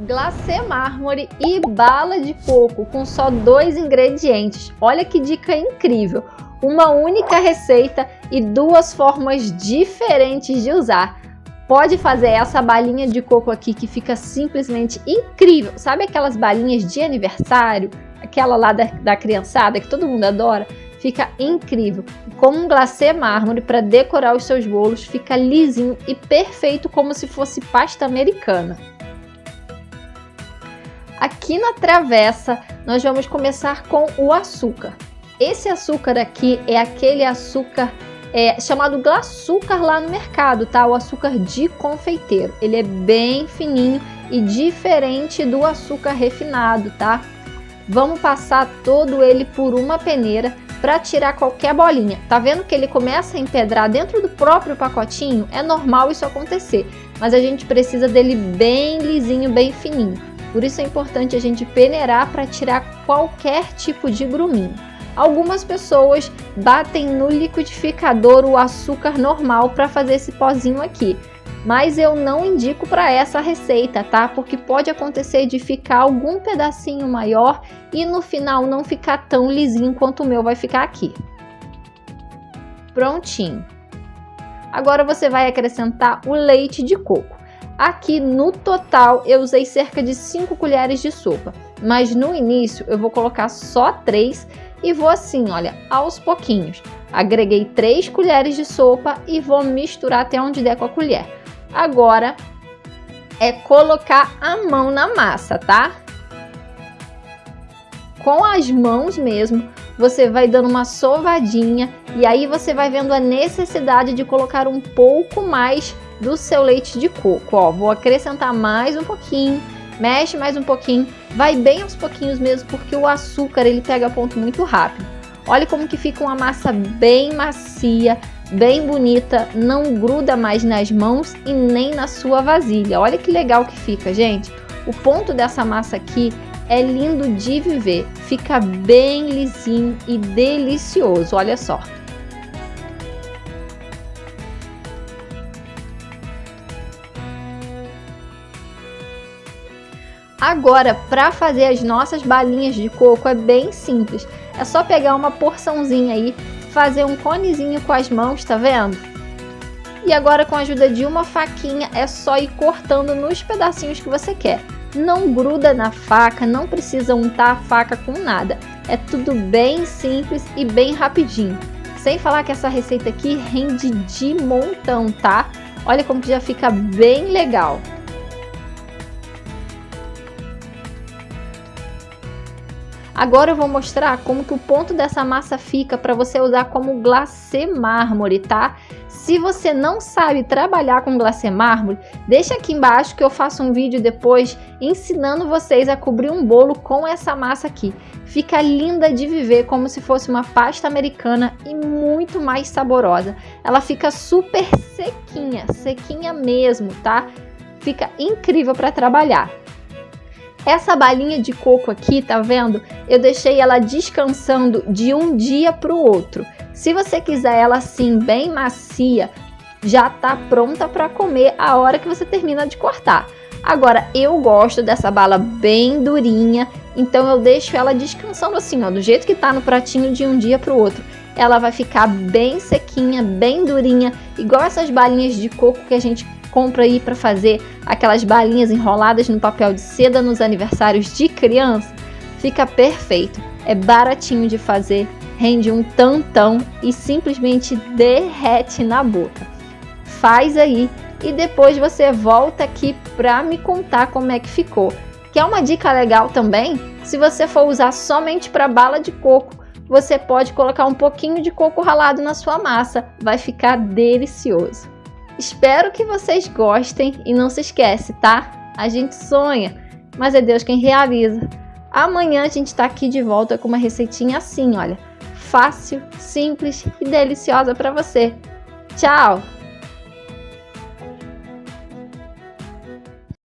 Glacê mármore e bala de coco com só 2 ingredientes. Olha que dica incrível! Uma única receita e 2 formas diferentes de usar. Pode fazer essa balinha de coco aqui que fica simplesmente incrível. Sabe aquelas balinhas de aniversário? Aquela lá da criançada que todo mundo adora? Fica incrível. Com um glacê mármore para decorar os seus bolos, fica lisinho e perfeito como se fosse pasta americana. Aqui na travessa, nós vamos começar com o açúcar. Esse açúcar aqui é aquele açúcar chamado glaçúcar lá no mercado, tá? O açúcar de confeiteiro. Ele é bem fininho e diferente do açúcar refinado, tá? Vamos passar todo ele por uma peneira para tirar qualquer bolinha. Tá vendo que ele começa a empedrar dentro do próprio pacotinho? É normal isso acontecer, mas a gente precisa dele bem lisinho, bem fininho. Por isso é importante a gente peneirar para tirar qualquer tipo de gruminho. Algumas pessoas batem no liquidificador o açúcar normal para fazer esse pozinho aqui. Mas eu não indico para essa receita, tá? Porque pode acontecer de ficar algum pedacinho maior e no final não ficar tão lisinho quanto o meu vai ficar aqui. Prontinho. Agora você vai acrescentar o leite de coco. Aqui no total eu usei cerca de 5 colheres de sopa, mas no início eu vou colocar só 3 e vou assim, olha, aos pouquinhos. Agreguei 3 colheres de sopa e vou misturar até onde der com a colher. Agora é colocar a mão na massa, tá? Com as mãos mesmo, você vai dando uma sovadinha e aí você vai vendo a necessidade de colocar um pouco mais do seu leite de coco. Ó, vou acrescentar mais um pouquinho, mexe mais um pouquinho, vai bem aos pouquinhos mesmo, porque o açúcar ele pega ponto muito rápido. Olha como que fica uma massa bem macia, bem bonita, não gruda mais nas mãos e nem na sua vasilha. Olha que legal que fica, gente. O ponto dessa massa aqui é lindo de viver, fica bem lisinho e delicioso, olha só. Agora, para fazer as nossas balinhas de coco é bem simples. É só pegar uma porçãozinha aí, fazer um conezinho com as mãos, tá vendo? E agora com a ajuda de uma faquinha é só ir cortando nos pedacinhos que você quer. Não gruda na faca, não precisa untar a faca com nada. É tudo bem simples e bem rapidinho. Sem falar que essa receita aqui rende de montão, tá? Olha como que já fica bem legal. Agora eu vou mostrar como que o ponto dessa massa fica para você usar como glacê mármore, tá? Se você não sabe trabalhar com glacê mármore, deixa aqui embaixo que eu faço um vídeo depois ensinando vocês a cobrir um bolo com essa massa aqui. Fica linda de viver, como se fosse uma pasta americana e muito mais saborosa. Ela fica super sequinha, sequinha mesmo, tá? Fica incrível para trabalhar. Essa balinha de coco aqui, tá vendo? Eu deixei ela descansando de um dia para o outro. Se você quiser ela assim, bem macia, já tá pronta para comer a hora que você termina de cortar. Agora, eu gosto dessa bala bem durinha, então eu deixo ela descansando assim, ó, do jeito que tá no pratinho de um dia para o outro. Ela vai ficar bem sequinha, bem durinha, igual essas balinhas de coco que a gente compra aí para fazer aquelas balinhas enroladas no papel de seda nos aniversários de criança. Fica perfeito, é baratinho de fazer, rende um tantão e simplesmente derrete na boca. Faz aí e depois você volta aqui para me contar como é que ficou. Quer uma dica legal também? Se você for usar somente para bala de coco, você pode colocar um pouquinho de coco ralado na sua massa, vai ficar delicioso. Espero que vocês gostem e não se esquece, tá? A gente sonha, mas é Deus quem realiza. Amanhã a gente tá aqui de volta com uma receitinha assim, olha, fácil, simples e deliciosa para você. Tchau!